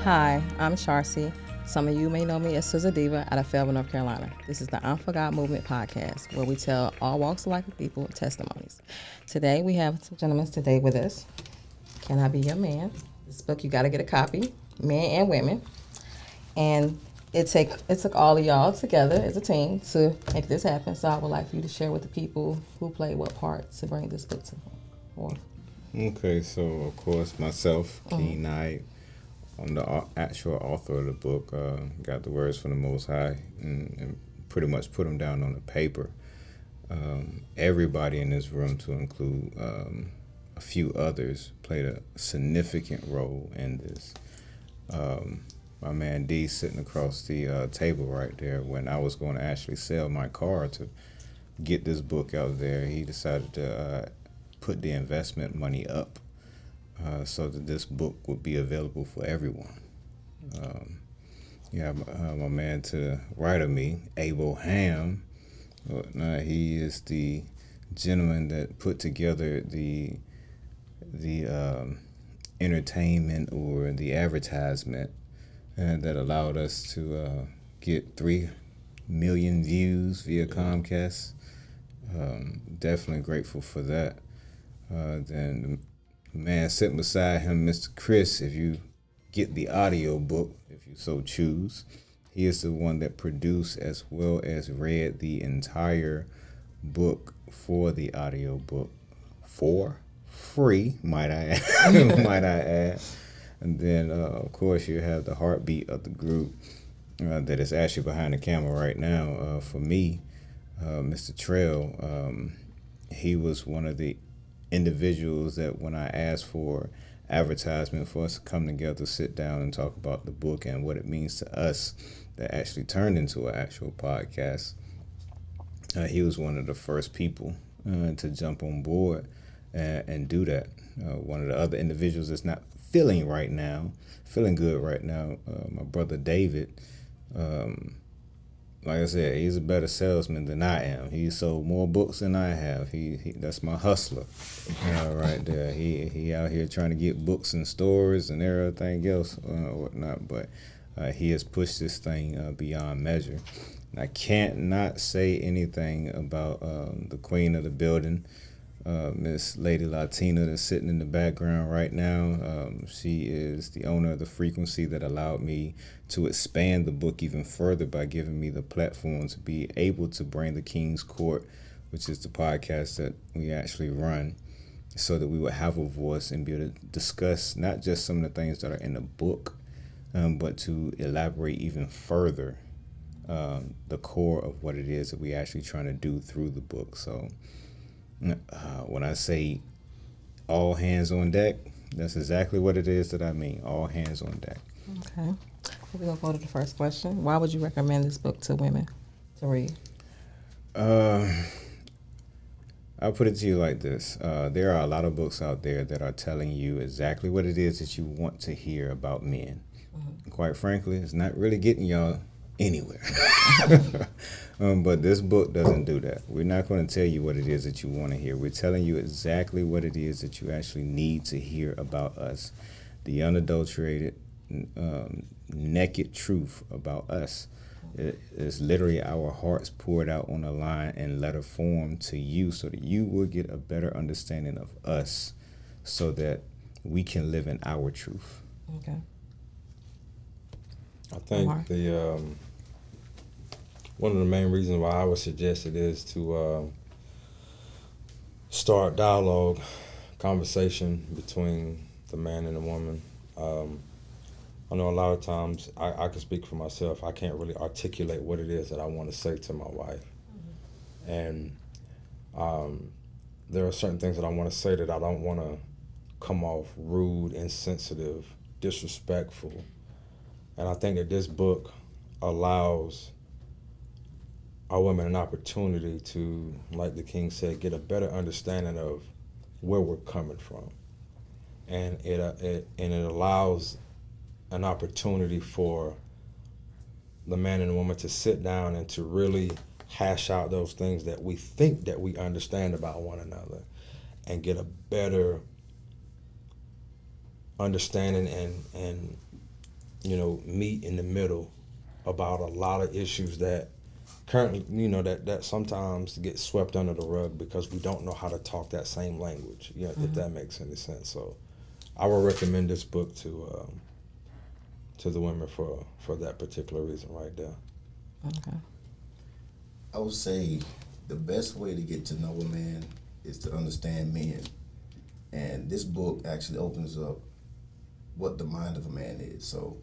Hi, I'm Charcy. Some of you may know me as Sister Diva out of Fayetteville, North Carolina. This is the IM4GOD Movement podcast, where we tell all walks of life of people testimonies. Today, we have two gentlemen today with us. Can I Be Your Man? This book, you got to get a copy, men and women. And it took all of y'all together as a team to make this happen. So I would like for you to share with the people who played what part to bring this book to forth. Okay, so of course myself, King Knight, I'm the actual author of the book. Got the words from the Most High and pretty much put them down on the paper. Everybody in this room, to include a few others, played a significant role in this. My man D sitting across the table right there. When I was going to actually sell my car to get this book out there, he decided to put the investment money up so that this book would be available for everyone. My man to the right of me, Abel Ham. He is the gentleman that put together the entertainment or the advertisement that allowed us to get 3 million views via Comcast. Definitely grateful for that. Then the man sitting beside him, Mr. Chris, if you get the audio book, if you so choose, he is the one that produced as well as read the entire book for the audio book for free, might I add. And then, of course, you have the heartbeat of the group that is actually behind the camera right now. For me, Mr. Trail, he was one of the individuals that when I asked for advertisement for us to come together, sit down and talk about the book and what it means to us, that actually turned into an actual podcast. He was one of the first people to jump on board and do that. One of the other individuals that's not feeling good right now, my brother David. Like I said, he's a better salesman than I am. He sold more books than I have. He that's my hustler, right there. He out here trying to get books in stores and everything else, whatnot. But he has pushed this thing beyond measure. And I can't not say anything about the queen of the building, Miss Lady Latina, that's sitting in the background right now. She is the owner of the frequency that allowed me to expand the book even further by giving me the platform to be able to bring the King's Court, which is the podcast that we actually run, so that we would have a voice and be able to discuss not just some of the things that are in the book, but to elaborate even further the core of what it is that we actually trying to do through the book. So when I say all hands on deck, that's exactly what it is that I mean, all hands on deck. Okay. We're going to go to the first question. Why would you recommend this book to women to read? I'll put it to you like this. There are a lot of books out there that are telling you exactly what it is that you want to hear about men. Mm-hmm. Quite frankly, it's not really getting y'all anywhere. But this book doesn't do that. We're not going to tell you what it is that you want to hear. We're telling you exactly what it is that you actually need to hear about us. The unadulterated, naked truth about us. It is literally our hearts poured out on a line in letter form to you so that you will get a better understanding of us so that we can live in our truth. Okay. I think one of the main reasons why I would suggest it is to start dialogue, conversation between the man and the woman. I know a lot of times I can speak for myself. I can't really articulate what it is that I want to say to my wife. Mm-hmm. And there are certain things that I want to say that I don't want to come off rude, insensitive, disrespectful. And I think that this book allows our women an opportunity to, like the King said, get a better understanding of where we're coming from. And it allows an opportunity for the man and the woman to sit down and to really hash out those things that we think that we understand about one another and get a better understanding and meet in the middle about a lot of issues that currently, that sometimes get swept under the rug because we don't know how to talk that same language, if that makes any sense. So I would recommend this book to the women for that particular reason right there. Okay. I would say the best way to get to know a man is to understand men. And this book actually opens up what the mind of a man is. So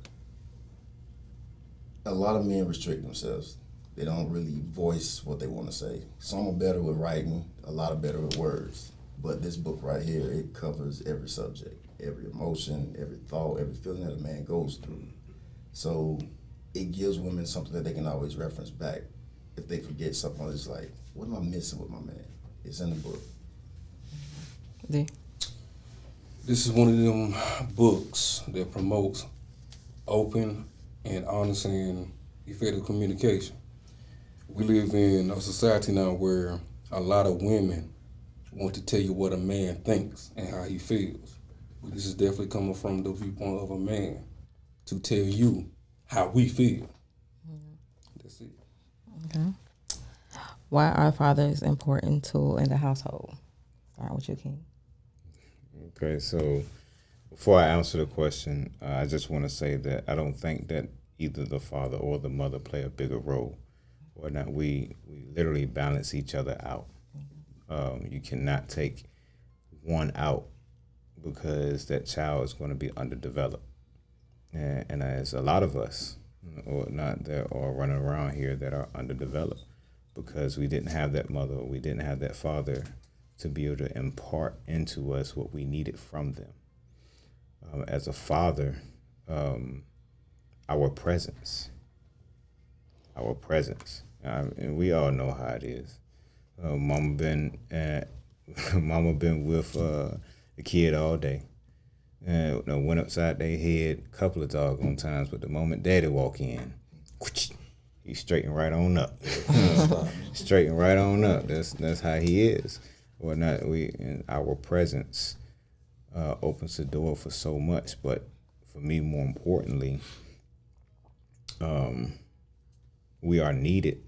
a lot of men restrict themselves. They don't really voice what they want to say. Some are better with writing, a lot are better with words. But this book right here, it covers every subject, every emotion, every thought, every feeling that a man goes through. So it gives women something that they can always reference back. If they forget something, it's like, what am I missing with my man? It's in the book. D. This is one of them books that promotes open and honest and effective communication. We live in a society now where a lot of women want to tell you what a man thinks and how he feels. But this is definitely coming from the viewpoint of a man to tell you how we feel. That's it. Okay. Why are fathers important tool in the household? Starting with you, King. Okay, so before I answer the question, I just want to say that I don't think that either the father or the mother play a bigger role, or not. We literally balance each other out. You cannot take one out because that child is going to be underdeveloped, and there's a lot of us, or not, that are running around here that are underdeveloped because we didn't have that mother, we didn't have that father to be able to impart into us what we needed from them. As a father, our presence, and we all know how it is. Mama been with the kid all day. Went upside their head a couple of doggone times, but the moment daddy walk in, he straighten right on up. Straighten right on up. That's how he is. Or not, and our presence opens the door for so much. But for me, more importantly, we are needed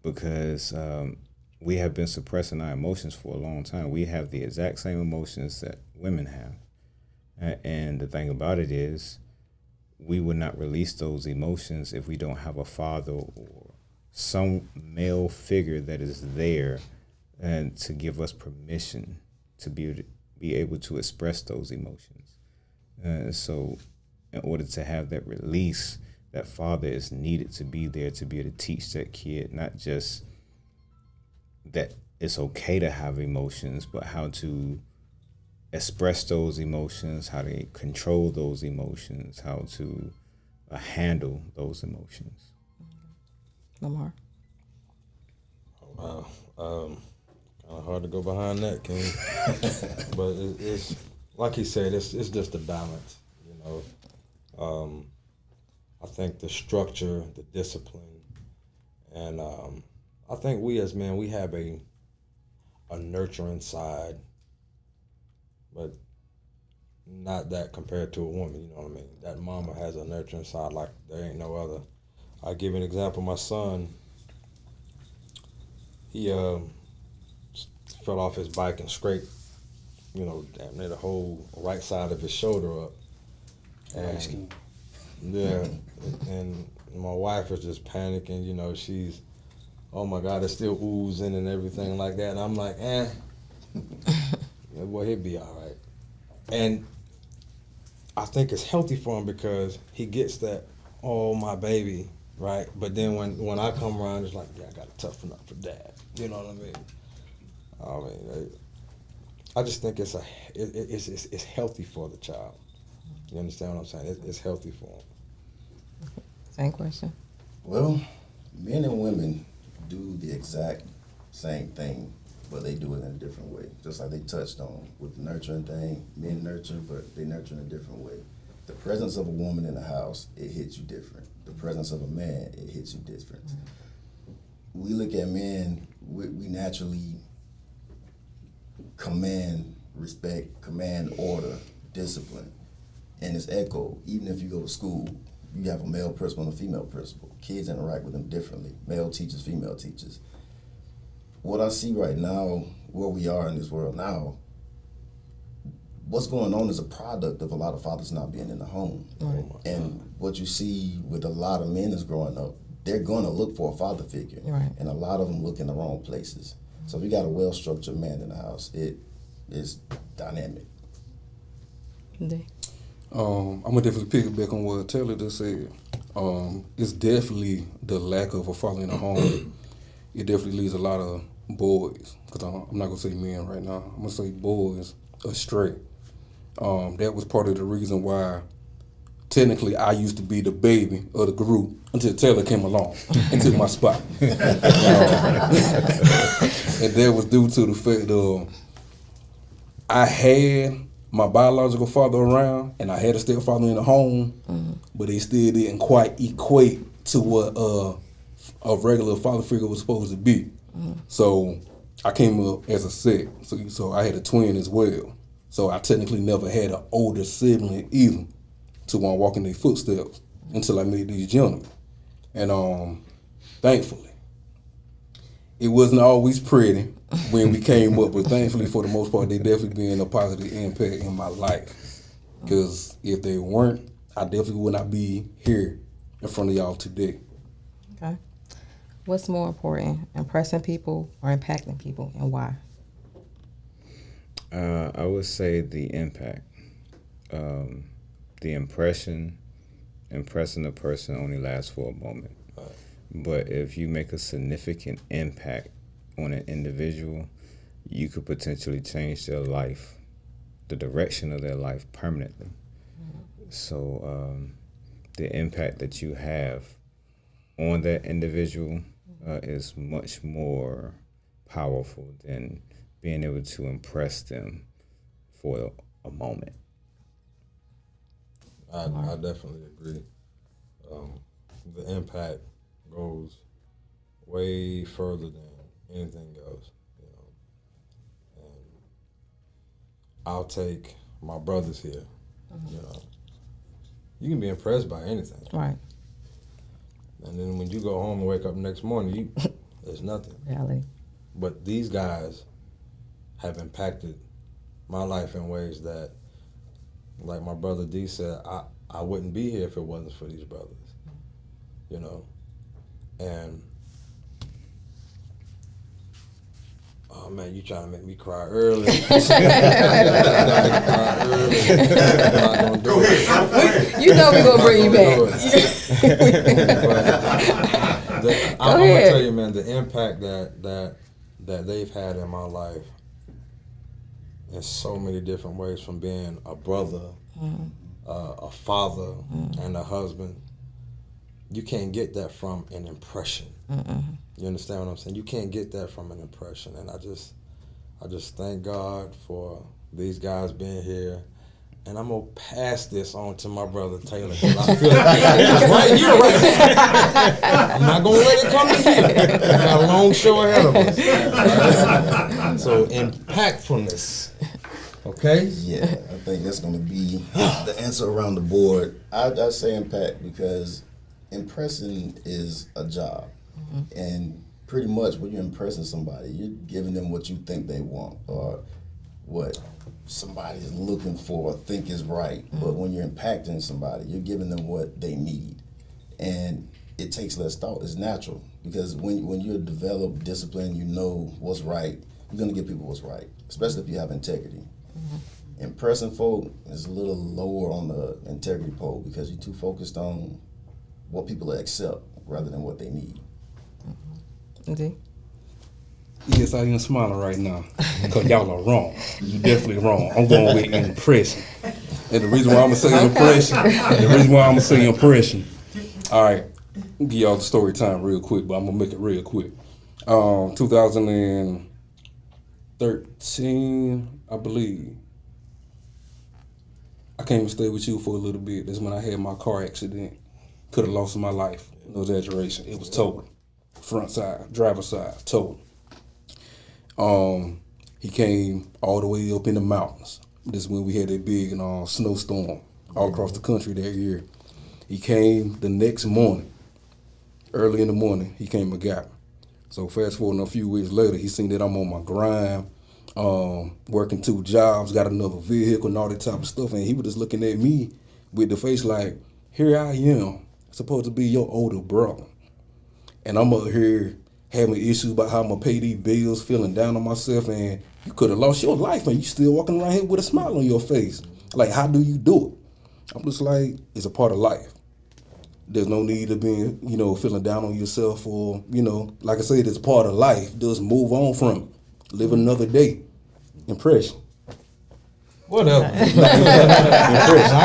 because we have been suppressing our emotions for a long time. We have the exact same emotions that women have. And the thing about it is, we would not release those emotions if we don't have a father or some male figure that is there and to give us permission to be able to express those emotions. So in order to have that release, that father is needed to be there to be able to teach that kid not just that it's okay to have emotions, but how to express those emotions, how to control those emotions, how to handle those emotions. Lamar. Wow. Kind of hard to go behind that, King. But it's like he said, it's just a balance, I think the structure, the discipline, and I think we as men, we have a nurturing side, but not that compared to a woman, you know what I mean? That mama has a nurturing side like there ain't no other. I'll give you an example. My son, he fell off his bike and scraped, damn near the whole right side of his shoulder up. And yeah, and my wife was just panicking, she's, oh my God, it's still oozing and everything like that. And I'm like, boy, he'll be all right. And I think it's healthy for him because he gets that, oh, my baby, right? But then when I come around, it's like, yeah, I got to toughen up for dad. You know what I mean? I just think it's healthy for the child. You understand what I'm saying? It's healthy for him. Same question. Well, men and women do the exact same thing, but they do it in a different way. Just like they touched on with the nurturing thing, men nurture, but they nurture in a different way. The presence of a woman in the house, it hits you different. The presence of a man, it hits you different. We look at men, we naturally command respect, command order, discipline. and it's echoed. Even if you go to school, you have a male principal and a female principal. Kids interact with them differently. Male teachers, female teachers. What I see right now, where we are in this world now, what's going on is a product of a lot of fathers not being in the home. Right. And what you see with a lot of men is growing up, they're going to look for a father figure. Right. And a lot of them look in the wrong places. So if you got a well-structured man in the house, it is dynamic. D. I'm gonna definitely piggyback on what Taylor just said. It's definitely the lack of a father in the home. It definitely leads a lot of boys, because I'm not gonna say men right now. I'm gonna say boys astray. That was part of the reason why technically I used to be the baby of the group until Taylor came along and took my spot. And that was due to the fact that I had my biological father around and I had a stepfather in the home, but they still didn't quite equate to what a regular father figure was supposed to be. So I came up as a set, so I had a twin as well. So I technically never had an older sibling either to walk in their footsteps until I met these gentlemen. And thankfully, it wasn't always pretty when we came up, but thankfully for the most part, they definitely been a positive impact in my life. Because if they weren't, I definitely would not be here in front of y'all today. Okay. What's more important, impressing people or impacting people, and why? I would say the impact. The impressing a person only lasts for a moment. But if you make a significant impact on an individual, you could potentially change their life, the direction of their life permanently. So the impact that you have on that individual is much more powerful than being able to impress them for a moment. I definitely agree. The impact goes way further than anything else, you know. And I'll take my brothers here. You know, you can be impressed by anything, Right. and then when you go home and wake up the next morning, there's nothing. Reality. But these guys have impacted my life in ways that, like my brother D said, I wouldn't be here if it wasn't for these brothers, you know. And oh man, you trying to make me cry early. I'm not gonna do it. You know we're gonna bring you back. I'm gonna tell you, man, the impact that they've had in my life in so many different ways, from being a brother, a father, and a husband. You can't get that from an impression. You understand what I'm saying? You can't get that from an impression. And I just thank God for these guys being here. And I'm gonna pass this on to my brother Taylor. I feel like right here, right here. I'm not gonna let it come to here. We got a long show ahead of us. So impactfulness. Okay? Yeah, I think that's going to be the answer around the board. I say impact because impressing is a job. And pretty much when you're impressing somebody, you're giving them what you think they want or what somebody is looking for or think is right. But when you're impacting somebody, you're giving them what they need. And it takes less thought. It's natural because when you're developed, disciplined, you know what's right, you're going to give people what's right, especially if you have integrity. Impressing folk is a little lower on the integrity pole because you're too focused on what people accept rather than what they need. D. Yes, I am smiling right now because y'all are wrong. You're definitely wrong. I'm going with impression. And the reason why I'm going to say impression, all right, give y'all the story time real quick, but I'm going to make it real quick. 2013, I believe, I came to stay with you for a little bit. That's when I had my car accident. Could have lost my life. No exaggeration. It was total. Front side, driver's side, total. He came all the way up in the mountains. This is when we had that big snowstorm all across the country that year. He came the next morning, early in the morning, he came and got me. So fast forward a few weeks later, he seen that I'm on my grind, working 2 jobs, got another vehicle and all that type of stuff. And he was just looking at me with the face like, here I am, supposed to be your older brother. And I'm up here having issues about how I'm going to pay these bills, feeling down on myself. And you could have lost your life and you still walking around here with a smile on your face. Like, how do you do it? I'm just like, it's a part of life. There's no need of being, feeling down on yourself or, like I said, it's part of life. Just move on from it. Live another day. Impression. Whatever. I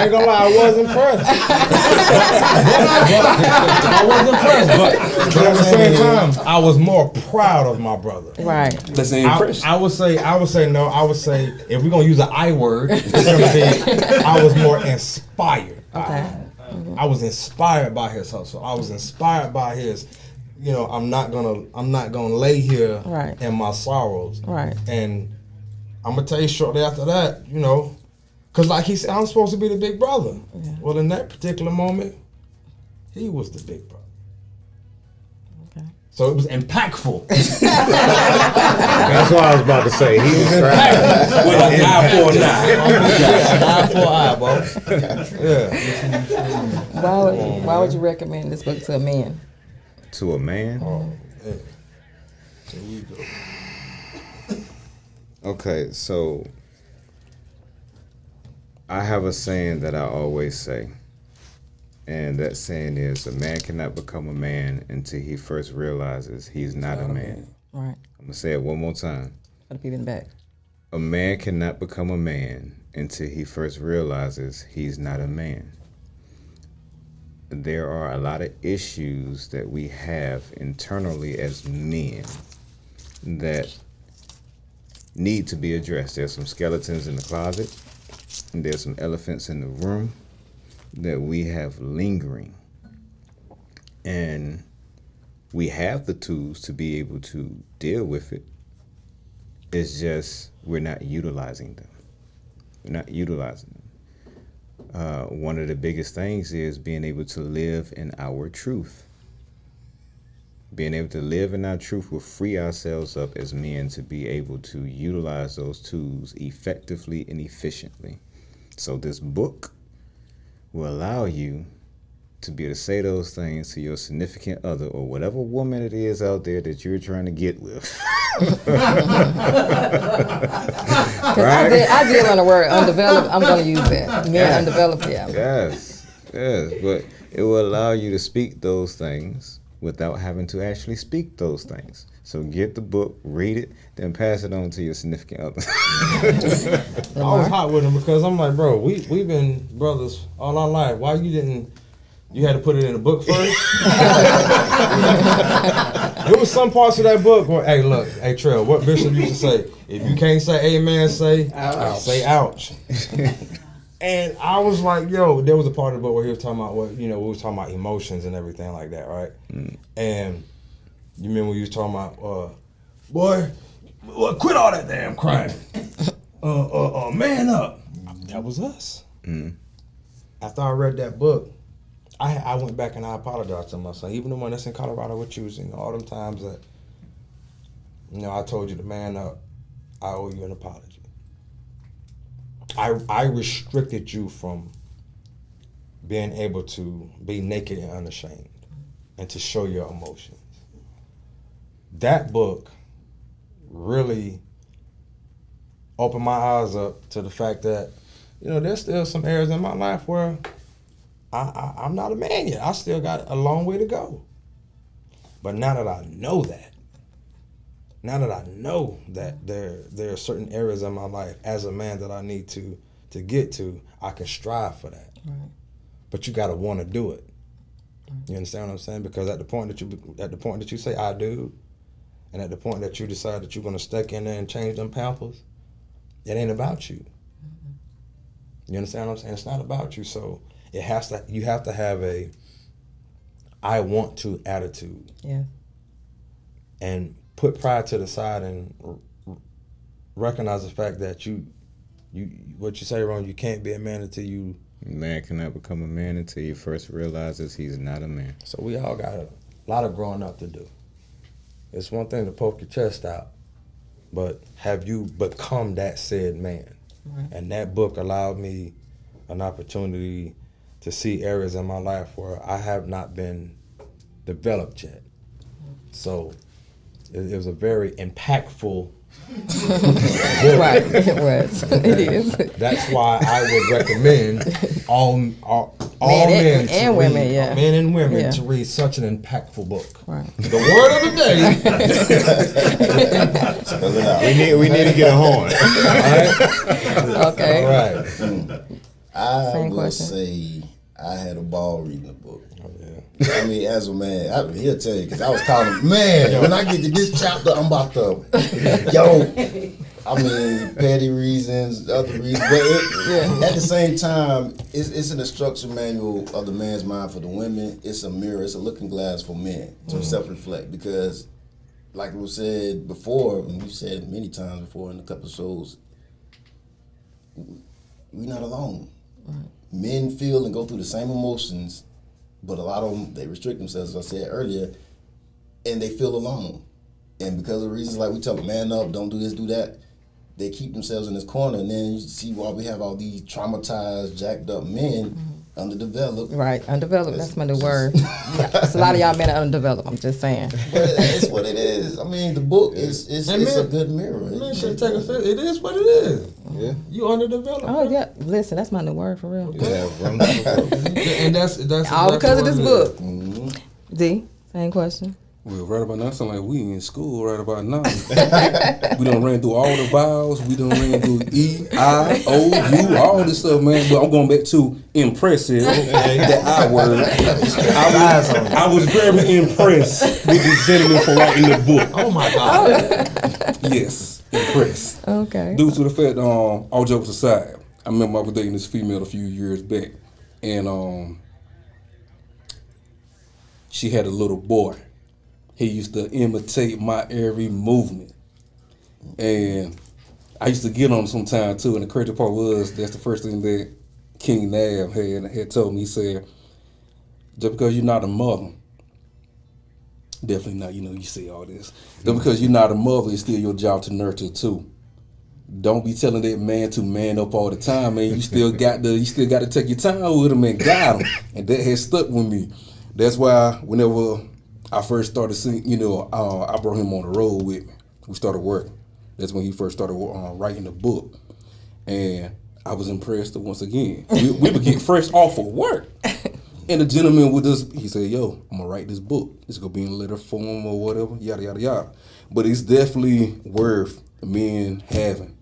ain't gonna lie, I was impressed. I was impressed, but at the same time, I was more proud of my brother. Right. That's an impression. I would say if we're gonna use an I word, it's gonna be I was more inspired. Okay. I was inspired by his hustle. I was inspired by his, I'm not gonna lay here Right. in my sorrows. Right. And I'm gonna tell you shortly after that, because like he said, I'm supposed to be the big brother. Yeah. Well, in that particular moment, he was the big brother. Okay. So it was impactful. That's what I was about to say. He described With an eye for an eye. Eye for eye, bro. Yeah. Why would you recommend this book to a man? to a man. Oh, yeah. There you go. Okay, so I have a saying that I always say, and that saying is, a man cannot become a man until he first realizes he's not a man. Right. I'm going to say it one more time. For the people in the back. A man cannot become a man until he first realizes he's not a man. There are a lot of issues that we have internally as men that need to be addressed. There's some skeletons in the closet, and there's some elephants in the room that we have lingering. And we have the tools to be able to deal with it. It's just we're not utilizing them. We're not utilizing them. One of the biggest things is being able to live in our truth. Being able to live in our truth will free ourselves up as men to be able to utilize those tools effectively and efficiently. So this book will allow you to be able to say those things to your significant other or whatever woman it is out there that you're trying to get with. Right? I did learn the word undeveloped. I'm going to use that. Men undeveloped, yeah. Yes, but it will allow you to speak those things without having to actually speak those things. So get the book, read it, then pass it on to your significant other. I was hot with him because I'm like, bro, we've been brothers all our life. Why you had to put it in a book first? There was some parts of that book where, hey Trell, what Bishop used to say, if you can't say amen, say ouch. Say ouch. And I was like, yo, there was a part of the book where he was talking about we was talking about emotions and everything like that, right? Mm. And you remember when you was talking about, boy, quit all that damn crying. Man up. That was us. Mm. After I read that book, I went back and I apologized to myself. Even the one that's in Colorado with you, all them times that, I told you to man up, I owe you an apology. I restricted you from being able to be naked and unashamed and to show your emotions. That book really opened my eyes up to the fact that, there's still some areas in my life where I'm not a man yet. I still got a long way to go. But now that I know that there are certain areas in my life as a man that I need to get to, I can strive for that. Right. But you got to want to do it. Right. You understand what I'm saying? Because at the point that you say I do, and at the point that you decide that you're going to stick in there and change them pampers, it ain't about you. Mm-hmm. You understand what I'm saying? It's not about you. So you have to have a I want to attitude. Yeah. And put pride to the side and recognize the fact that you what you say, Ron, you can't be a man until you Man cannot become a man until he first realizes he's not a man. So we all got a lot of growing up to do. It's one thing to poke your chest out, but have you become that said man? Right. And that book allowed me an opportunity to see areas in my life where I have not been developed yet. So it was a very impactful Right, it was. It is. That's why I would recommend all men to and read, women, yeah. men and women Yeah. to read such an impactful book. Right. The word of the day. Spell it out. We need to get a horn. Okay. All right. I Same will question. say I had a ball reading the book. Oh, yeah. I mean, as a man, he'll tell you, because I was calling him, man, when I get to this chapter, I'm about to, I mean, petty reasons, other reasons, but at the same time, it's an instruction manual of the man's mind for the women. It's a mirror, it's a looking glass for men to self-reflect, because like it was said before, and we've said it many times before in a couple of shows, we're not alone. Men feel and go through the same emotions, but a lot of them, they restrict themselves, as I said earlier, and they feel alone. And because of reasons like we tell them, man up, don't do this, do that, they keep themselves in this corner. And then you see why we have all these traumatized, jacked up men, underdeveloped. Right, undeveloped. That's my new word. It's a lot of y'all men are undeveloped. I'm just saying. But it's what it is. I mean, the book is it's a good mirror. Man, should take offense. It is what it is. Yeah. You underdeveloped. Oh yeah, listen, that's my new word for real. Yeah, room for growth. And that's All exactly because of what this it book. is. D, same question. Well, right about now, sound like we in school right about now. We done ran through all the vowels. We done ran through E, I, O, U, all this stuff, man. But I'm going back to impressive, that I word. I was very impressed with this gentleman for writing the book. Oh my God. Yes, impressed. Okay. Due to the fact, all jokes aside, I remember I was dating this female a few years back, and she had a little boy. He used to imitate my every movement, and I used to get on him sometime too. And the crazy part was that's the first thing that King Nav had told me. He said, "Just because you're not a mother, definitely not. You know, you say all this. Just because you're not a mother, it's still your job to nurture too. Don't be telling that man to man up all the time, man. You still got to take your time with him and guide him, and that has stuck with me. That's why whenever I first started seeing, I brought him on the road with me. We started working. That's when he first started writing the book. And I was impressed once again. We would get fresh off of work. And the gentleman with us, he said, yo, I'm going to write this book. It's going to be in letter form or whatever, yada, yada, yada. But it's definitely worth men having.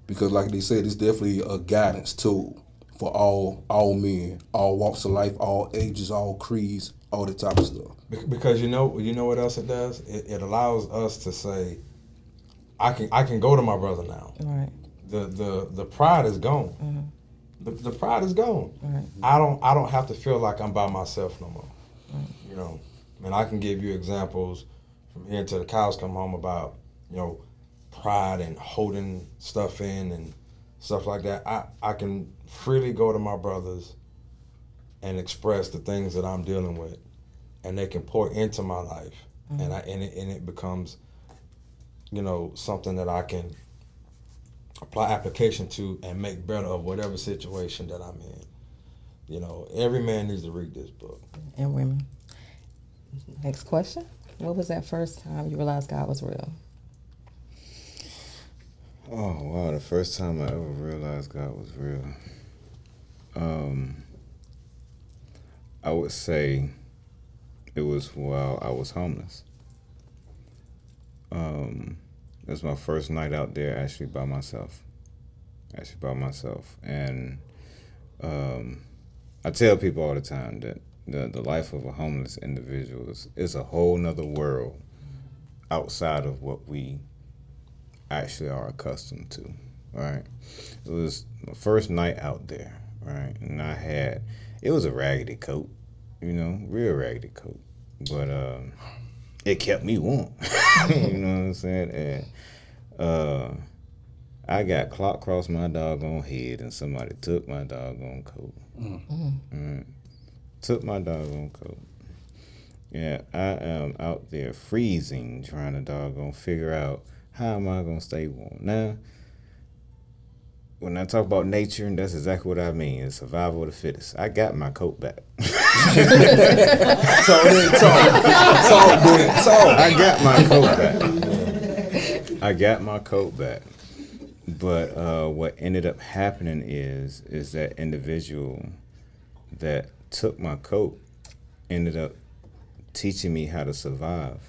Because like they said, it's definitely a guidance tool for all men, all walks of life, all ages, all creeds, all that type of stuff. Because you know what else it does? It allows us to say, I can go to my brother now. Right. The pride is gone. The pride is gone. Right. I don't have to feel like I'm by myself no more. Right. You know, and I can give you examples from here until the cows come home about, pride and holding stuff in and stuff like that. I can freely go to my brothers and express the things that I'm dealing with, and they can pour into my life, and it becomes, something that I can apply application to and make better of whatever situation that I'm in. Every man needs to read this book. And women. Next question. What was that first time you realized God was real? Oh, wow. The first time I ever realized God was real. I would say it was while I was homeless. It was my first night out there actually by myself. And I tell people all the time that the life of a homeless individual is a whole nother world outside of what we actually are accustomed to, right? It was my first night out there, right? And it was a raggedy coat, real raggedy coat, but it kept me warm. You know what I'm saying? And I got clock crossed my doggone head and somebody took my doggone coat. Took my doggone coat. Yeah, I am out there freezing trying to doggone figure out how am I going to stay warm. Now, when I talk about nature, that's exactly what I mean. It's survival of the fittest. I got my coat back. I got my coat back. I got my coat back. But what ended up happening is that individual that took my coat ended up teaching me how to survive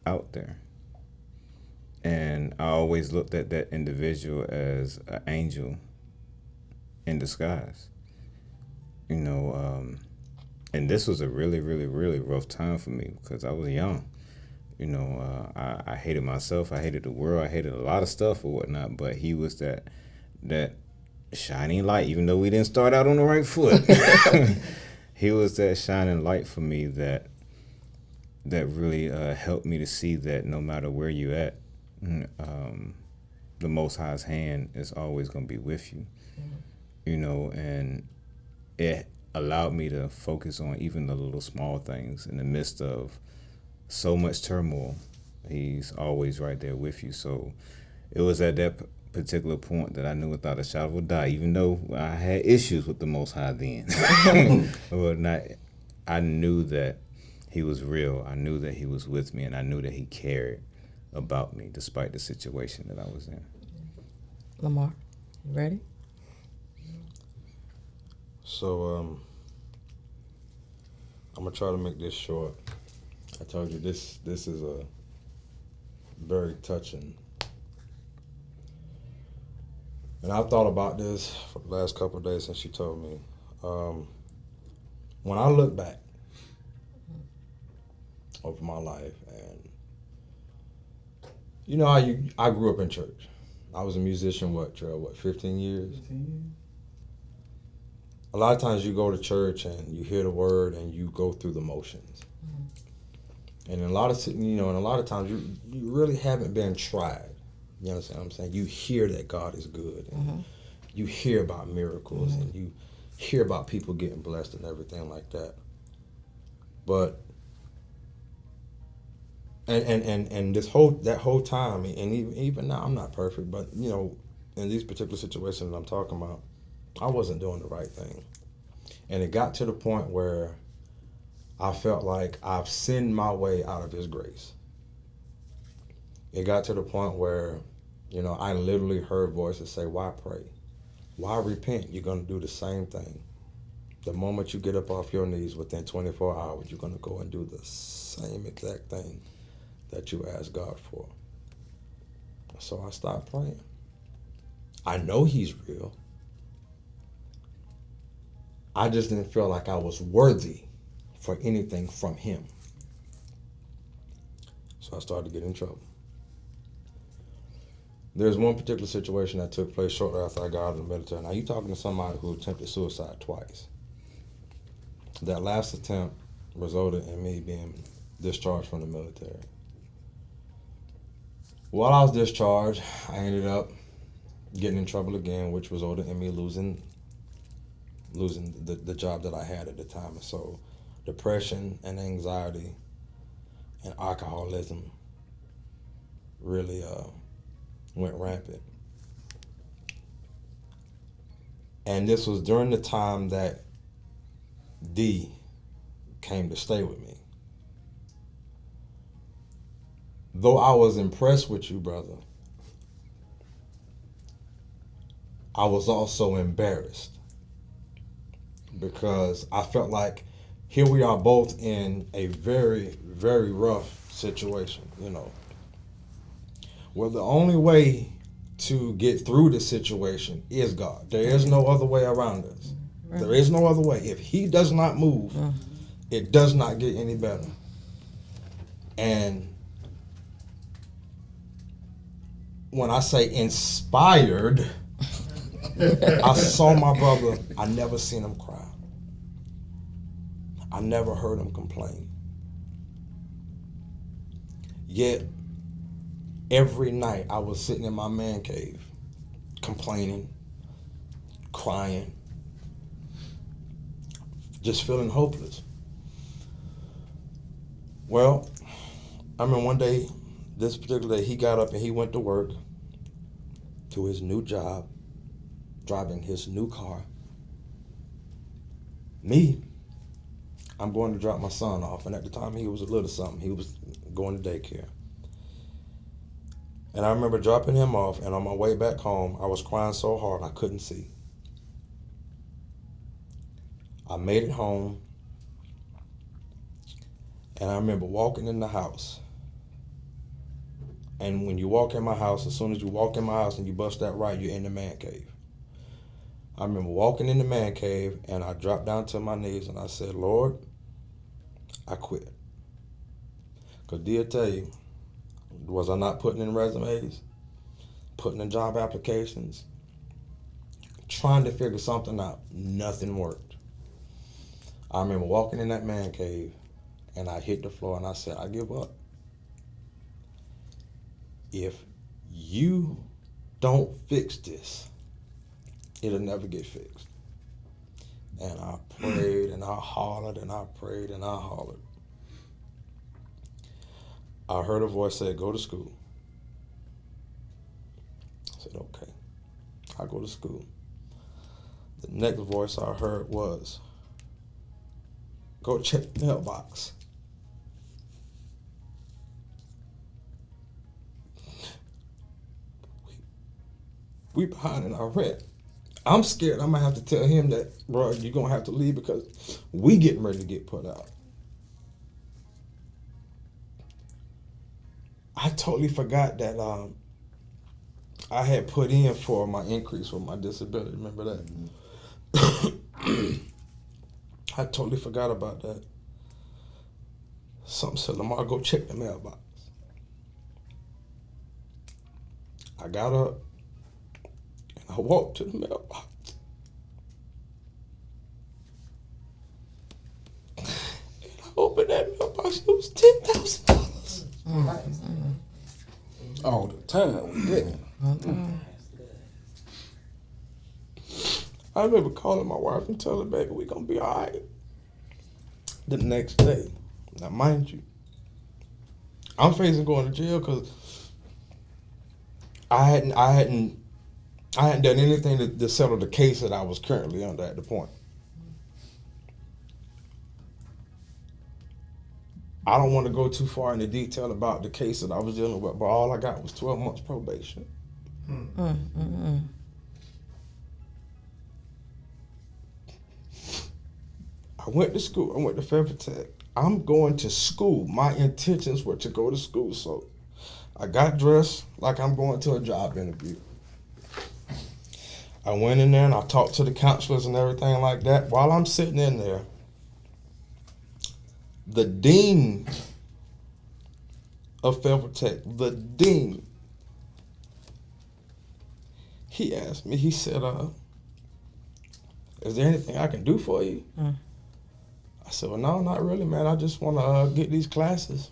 out there. And I always looked at that individual as an angel in disguise. You know, and this was a really, really, really rough time for me because I was young. You know, I hated myself. I hated the world. I hated a lot of stuff or whatnot. But he was that shining light, even though we didn't start out on the right foot. He was that shining light for me that really helped me to see that no matter where you at, the Most High's hand is always going to be with you. You know, and it allowed me to focus on even the little small things in the midst of so much turmoil. He's always right there with you. So it was at that particular point that I knew without a shadow of a doubt, even though I had issues with the Most High then, I knew that he was real. I knew that he was with me, and I knew that he cared about me despite the situation that I was in. Lamar, you ready? So I'm gonna try to make this short. I told you this is a very touching, and I've thought about this for the last couple of days since she told me. When I look back over my life, and you know, I grew up in church. I was a musician. What, 15 years? 15 years. A lot of times you go to church and you hear the word and you go through the motions. And a lot of times you really haven't been tried. You understand what I'm saying? You hear that God is good, and you hear about miracles, and you hear about people getting blessed and everything like that. But and that whole time, and even now, I'm not perfect, but you know, in these particular situations that I'm talking about, I wasn't doing the right thing. And it got to the point where I felt like I've sinned my way out of his grace. It got to the point where, you know, I literally heard voices say, why pray? Why repent? You're going to do the same thing. The moment you get up off your knees, within 24 hours, you're going to go and do the same exact thing that you asked God for. So I stopped praying. I know he's real. I just didn't feel like I was worthy for anything from him. So I started to get in trouble. There's one particular situation that took place shortly after I got out of the military. Now, you're talking to somebody who attempted suicide twice. That last attempt resulted in me being discharged from the military. While I was discharged, I ended up getting in trouble again, which resulted in me losing the job that I had at the time. And so depression and anxiety and alcoholism really went rampant. And this was during the time that D came to stay with me. Though I was impressed with you, brother, I was also embarrassed, because I felt like here we are both in a very, very rough situation, you know. Well, the only way to get through this situation is God. There is no other way around this. Right. There is no other way. If he does not move, it does not get any better. And when I say inspired, I saw my brother. I never seen him cry. I never heard him complain. Yet, every night I was sitting in my man cave complaining, crying, just feeling hopeless. Well, I remember one day, this particular day, he got up and he went to work, to his new job, driving his new car. Me, I'm going to drop my son off, and at the time he was a little something. He was going to daycare. And I remember dropping him off, and on my way back home, I was crying so hard I couldn't see. I made it home, and I remember walking in the house. And when you walk in my house, as soon as you walk in my house and you bust that right, you're in the man cave. I remember walking in the man cave, and I dropped down to my knees, and I said, Lord, I quit. Because dear tell you, was I not putting in resumes, putting in job applications, trying to figure something out? Nothing worked. I remember walking in that man cave, and I hit the floor, and I said, I give up. If you don't fix this, it'll never get fixed. And I prayed, and I hollered, and I prayed, and I hollered. I heard a voice say, go to school. I said, okay. I go to school. The next voice I heard was, go check the mailbox. We behind in our rent. I'm scared I'm gonna have to tell him that, bro, you're gonna have to leave because we getting ready to get put out. I totally forgot that I had put in for my increase for my disability. Remember that? I totally forgot about that. Something said, Lamar, go check the mailbox. I got up and I walked to the mailbox. And I opened that mailbox. It was $10,000. All the time, didn't I remember calling my wife and telling her, baby, we gonna be all right. The next day, now mind you, I'm facing going to jail because I hadn't done anything to settle the case that I was currently under at the point. I don't want to go too far into detail about the case that I was dealing with, but all I got was 12 months probation. I went to school. I went to Fairfield Tech. I'm going to school. My intentions were to go to school, so I got dressed like I'm going to a job interview. I went in there and I talked to the counselors and everything like that. While I'm sitting in there, the dean of Fairfield Tech, the dean, he asked me, he said, is there anything I can do for you? I said, well, no, not really, man. I just want to get these classes.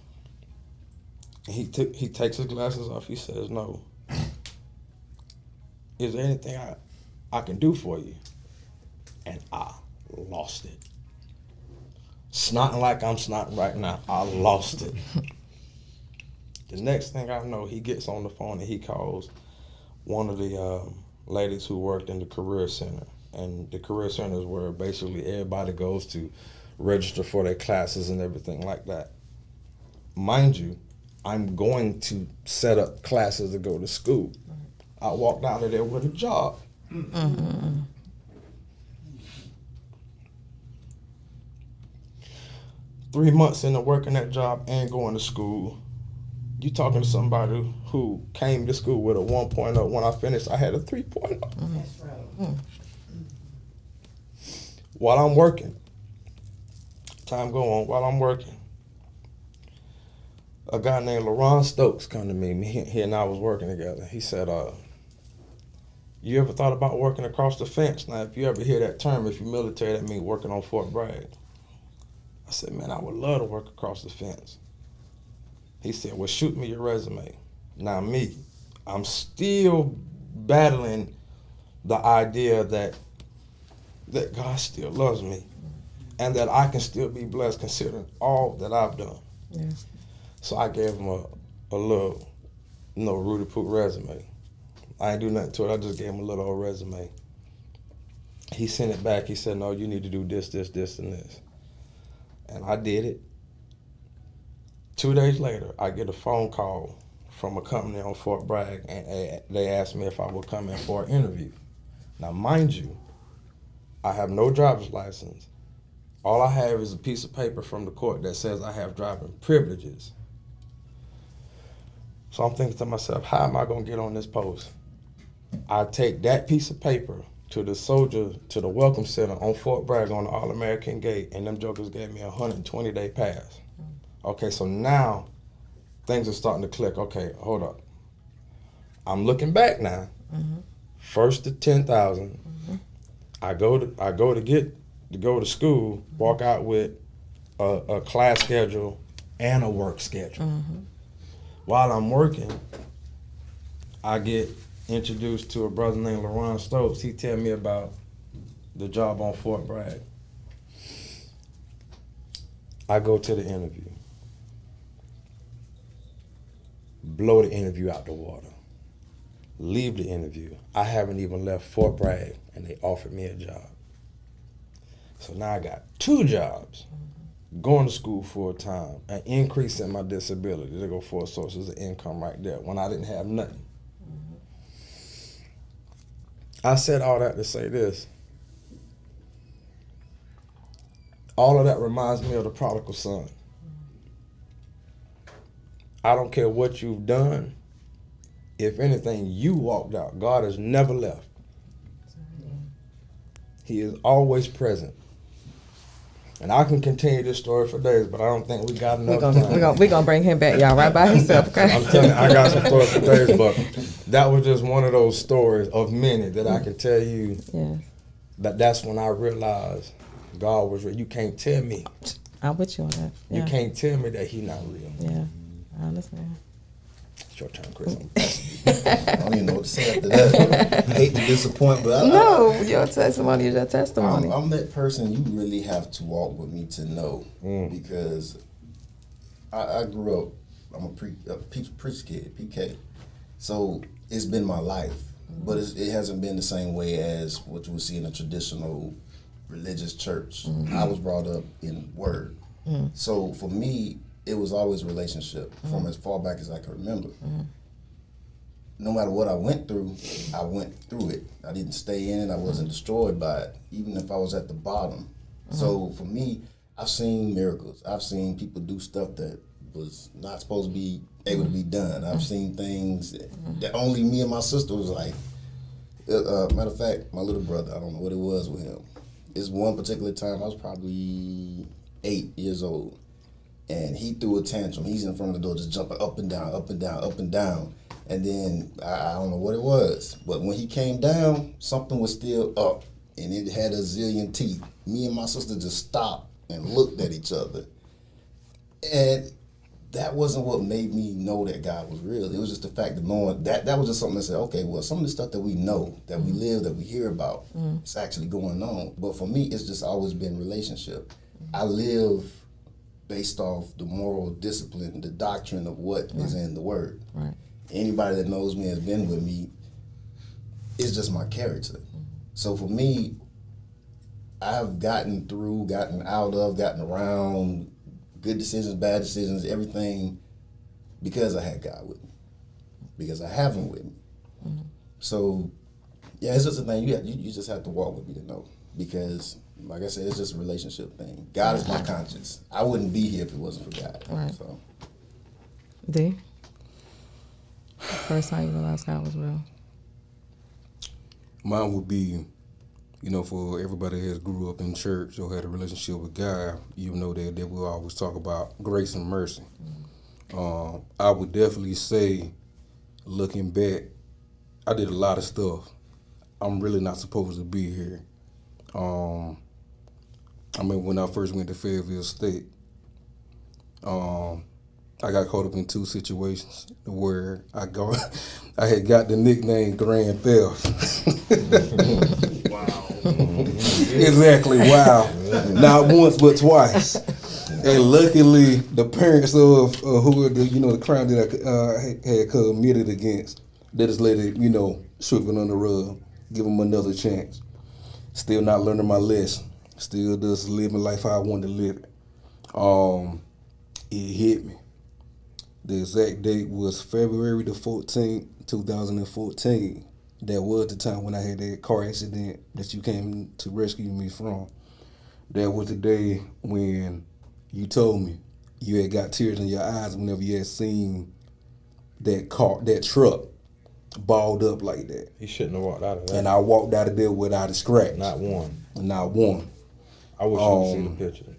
And he takes his glasses off. He says, no. Is there anything I can do for you? And I lost it. Snotting like I'm snotting right now. I lost it. The next thing I know, he gets on the phone and he calls one of the ladies who worked in the career center. And the career center is where basically everybody goes to register for their classes and everything like that. Mind you, I'm going to set up classes to go to school. I walked out of there with a job. 3 months into working that job and going to school, you talking to somebody who came to school with a 1.0. When I finished, I had a 3.0. That's right. While I'm working, time go on, while I'm working, a guy named LaRon Stokes come to me. He and I was working together. He said, you ever thought about working across the fence? Now, if you ever hear that term, if you're military, that means working on Fort Bragg. I said, man, I would love to work across the fence. He said, well, shoot me your resume. Now me, I'm still battling the idea that God still loves me and that I can still be blessed considering all that I've done. Yeah. So I gave him a little, Rudy Pook resume. I ain't do nothing to it. I just gave him a little old resume. He sent it back. He said, no, you need to do this, this, this, and this. And I did it. 2 days later, I get a phone call from a company on Fort Bragg, and they asked me if I would come in for an interview. Now, mind you, I have no driver's license. All I have is a piece of paper from the court that says I have driving privileges. So I'm thinking to myself, how am I going to get on this post? I take that piece of paper to the Welcome Center on Fort Bragg on the All-American Gate, and them jokers gave me a 120-day pass. Okay, so now things are starting to click. Okay, hold up. I'm looking back now. First to 10,000. I go to school, walk out with a class schedule and a work schedule. While I'm working, I get introduced to a brother named LaRon Stokes. He tell me about the job on Fort Bragg. I go to the interview. Blow the interview out the water. Leave the interview. I haven't even left Fort Bragg, and they offered me a job. So now I got 2 jobs, going to school full time, an increase in my disability. There go 4 sources of income right there when I didn't have nothing. I said all that to say this. All of that reminds me of the prodigal son. I don't care what you've done. If anything, you walked out. God has never left. He is always present. And I can continue this story for days, but I don't think we got enough time. We're gonna bring him back, y'all, right by himself, okay? I'm telling you, I got some stories for days, but that was just one of those stories of many that I can tell you. Yeah. That's when I realized God was real. You can't tell me. I'm with you on that. Yeah. You can't tell me that He not real. Yeah, I understand. It's your turn, Chris. I don't even know what to say after that. I hate to disappoint, but No, your testimony is your testimony. I'm that person you really have to walk with me to know, because I grew up. I'm a preach kid, PK. So it's been my life, but it hasn't been the same way as what you would see in a traditional religious church. I was brought up in word. So for me, it was always a relationship from as far back as I can remember. No matter what I went through it. I didn't stay in it. I wasn't destroyed by it, even if I was at the bottom. So for me, I've seen miracles. I've seen people do stuff that was not supposed to be able to be done. I've seen things that only me and my sister was like. Matter of fact, my little brother, I don't know what it was with him. It's one particular time, I was probably 8 years old, and he threw a tantrum. He's in front of the door just jumping up and down, up and down, up and down. And then, I don't know what it was, but when he came down, something was still up, and it had a zillion teeth. Me and my sister just stopped and looked at each other. And that wasn't what made me know that God was real. It was just the fact of knowing that was just something that said, okay, well, some of the stuff that we know, that we live, that we hear about, it's actually going on. But for me, it's just always been relationship. I live based off the moral discipline, the doctrine of what is in the Word. Right. Anybody that knows me, has been with me, it's just my character. So for me, I've gotten through, gotten out of, gotten around, good decisions, bad decisions, everything, because I had God with me, because I have Him with me. So, yeah, it's just a thing. You just have to walk with me to know, because, like I said, it's just a relationship thing. God is my conscience. I wouldn't be here if it wasn't for God. Right. So, D? First time you realized God was real? Mine would be, for everybody that has grew up in church or had a relationship with God, you know that we always talk about grace and mercy. I would definitely say, looking back, I did a lot of stuff I'm really not supposed to be here. When I first went to Fayetteville State, I got caught up in 2 situations where I had got the nickname Grand Theft. Wow. Exactly. Wow. Not once but twice. And luckily, the parents of who were the crime that I had committed against, they just let it sweep it under the rug, give them another chance. Still not learning my lesson. Still just living life how I wanted to live it. It hit me. The exact date was February the 14th, 2014. That was the time when I had that car accident that you came to rescue me from. That was the day when you told me you had got tears in your eyes whenever you had seen that truck balled up like that. He shouldn't have walked out of that. And I walked out of there without a scratch. Not one. Not one. I wish you could see the picture.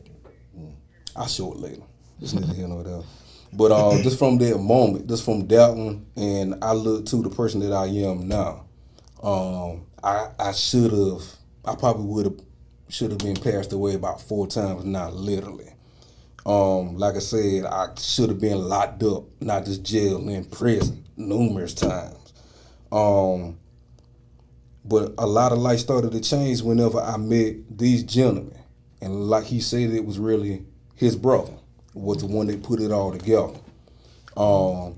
I'll show it later. Just need to hear no doubt. But just from that moment, just from that one, and I look to the person that I am now. I probably should have been passed away about 4 times, not literally. Like I said, I should have been locked up, not just jail, in prison numerous times. But a lot of life started to change whenever I met these gentlemen. And like he said, it was really his brother was the one that put it all together. No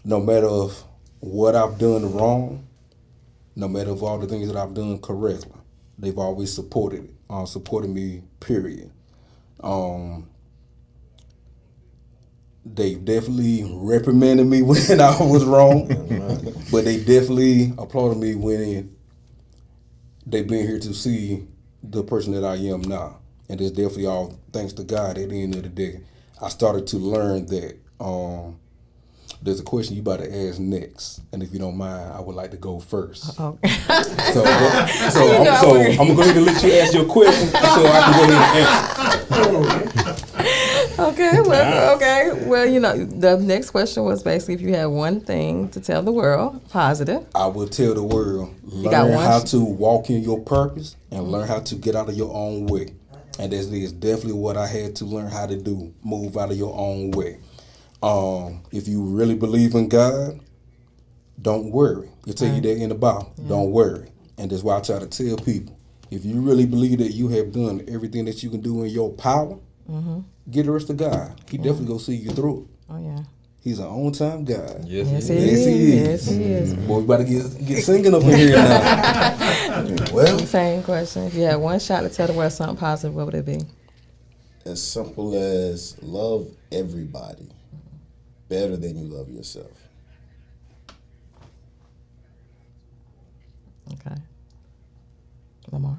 matter of what I've done wrong, no matter of all the things that I've done correctly, they've always supported me, period. They definitely reprimanded me when I was wrong, but they definitely applauded me when they've been here to see the person that I am now. And it's definitely all thanks to God at the end of the day. I started to learn that there's a question you about to ask next. And if you don't mind, I would like to go first. Okay. So I'm going to go ahead and let you ask your question so I can go ahead and answer. Okay. Well, the next question was basically if you had one thing to tell the world, positive. I will tell the world, learn how to walk in your purpose and learn how to get out of your own way. And that is definitely what I had to learn how to do, move out of your own way. If you really believe in God, don't worry. He'll tell you that in the Bible. Yeah. Don't worry. And that's why I try to tell people, if you really believe that you have done everything that you can do in your power, get the rest of God. He definitely going to see you through it. Oh, yeah. He's an on-time God. Yes, he is. Boy, we about to get singing up in here now. Well, same question. If you had one shot to tell the world something positive, what would it be? as simple as love everybody better than you love yourself. Okay. Lamar?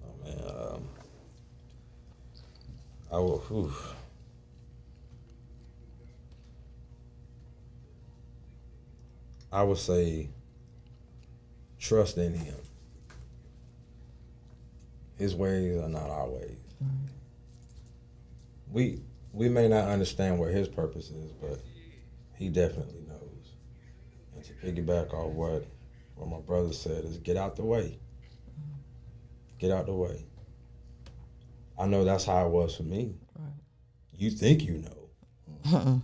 Oh, man. I will. I would say trust in him. His ways are not our ways. We may not understand what his purpose is, but he definitely knows. And to piggyback off what my brother said is get out the way. Get out the way. I know that's how it was for me. Right. You think you know.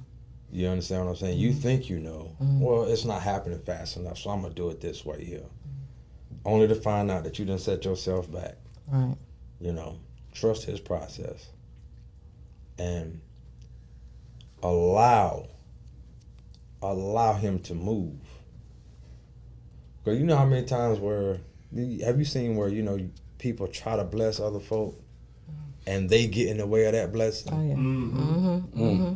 You understand what I'm saying? You think you know. Well, it's not happening fast enough, so I'm going to do it this way here. Only to find out that you done set yourself back. Right. Trust his process. And allow him to move. Because you know how many times have you seen where, people try to bless other folk and they get in the way of that blessing? Oh, yeah.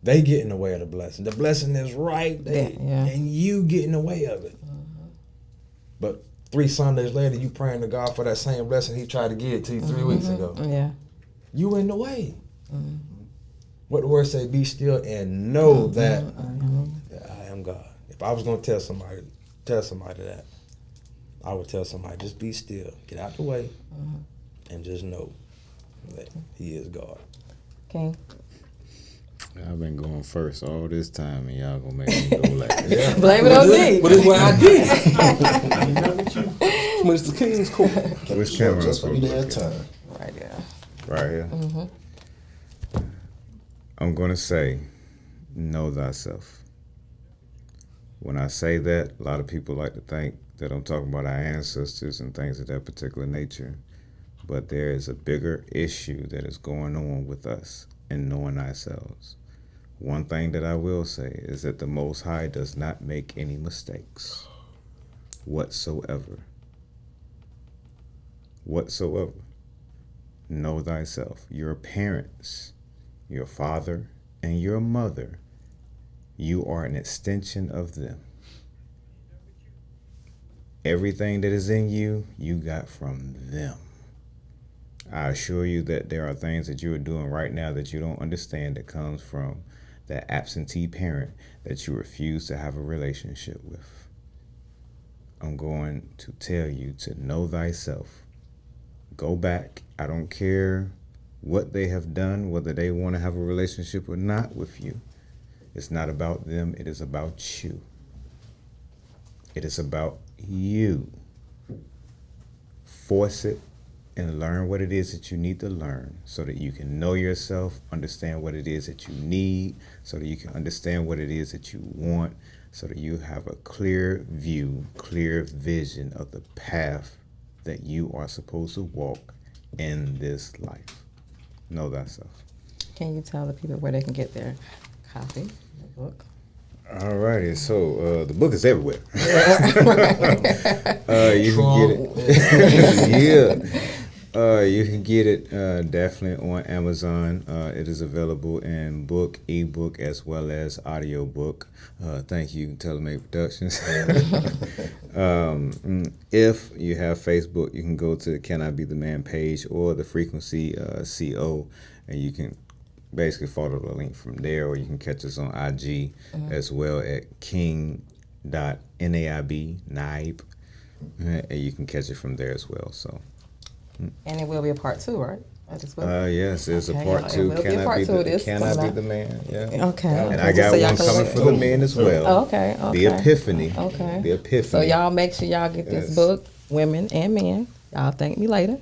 They get in the way of the blessing. The blessing is right there, and you get in the way of it. But 3 Sundays later, you praying to God for that same blessing he tried to give to you 3 weeks ago. Yeah. You in the way. What the word say, be still and know that I am God. If I was going to tell somebody that, I would tell somebody, just be still, get out the way, and just know that he is God. Okay. I've been going first all this time, and y'all gonna make me go like that. Yeah. Blame it on me. But it's what I did. Mr. King's Court. Which camera? Just for you to have time. Right there. Right here. I'm gonna say, know thyself. When I say that, a lot of people like to think that I'm talking about our ancestors and things of that particular nature. But there is a bigger issue that is going on with us in knowing ourselves. One thing that I will say is that the Most High does not make any mistakes whatsoever. Whatsoever. Know thyself. Your parents, your father and your mother, you are an extension of them. Everything that is in you, you got from them. I assure you that there are things that you are doing right now that you don't understand that comes from that absentee parent that you refuse to have a relationship with. I'm going to tell you to know thyself. Go back. I don't care what they have done, whether they want to have a relationship or not with you. It's not about them. It is about you. It is about you. Force it and learn what it is that you need to learn so that you can know yourself, understand what it is that you need, so that you can understand what it is that you want, so that you have a clear view, clear vision of the path that you are supposed to walk in this life. Know thyself. Can you tell the people where they can get their copy, the book? Alrighty, so the book is everywhere. You can get it. Yeah. You can get it definitely on Amazon. It is available in book, ebook, as well as audio book. Thank you, Telemate Productions. If you have Facebook, you can go to the Can I Be the Man page or the Frequency CO, and you can basically follow the link from there, or you can catch us on IG as well at king.naib, and you can catch it from there as well. So. And it will be a part 2, right? As well. Yes, there's Okay, a part 2. Can I be the man? Yeah. Okay. And I got one coming for the men as well. Oh, okay. The Epiphany. Okay. The Epiphany. So y'all make sure y'all get this book, women and men. Y'all thank me later.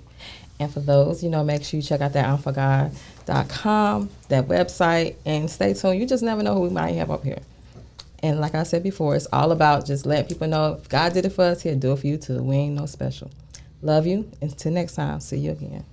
And for those, make sure you check out that IM4GOD.com, that website, and stay tuned. You just never know who we might have up here. And like I said before, it's all about just letting people know if God did it for us, he'll do it for you too. We ain't no special. Love you. Until next time, see you again.